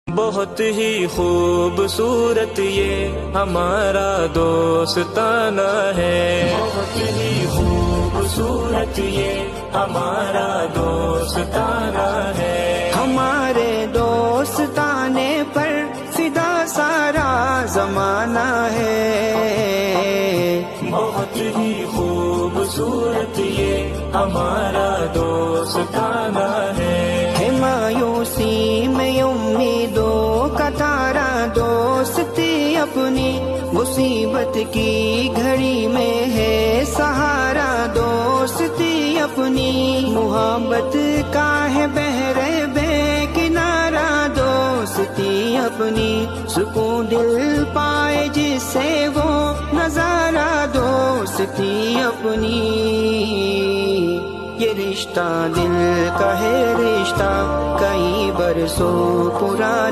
بہت ہی خوبصورت یہ ہمارا دوستانہ ہے، بہت ہی خوبصورت یہ ہمارا دوستانہ ہے، ہمارے دوستانے پر فدا سارا زمانہ ہے، بہت ہی خوبصورت یہ ہمارا دوستانہ ہے، مایوسی میں امیدوں کا تارا دوستی اپنی، مصیبت کی گھڑی میں ہے سہارا دوستی اپنی، محبت کا ہے بحر بے کنارہ دوستی اپنی، سکون دل پائے جس سے وہ نظارہ دوستی اپنی، یہ رشتہ دل کا ہے رشتہ کئی برسوں پرانا،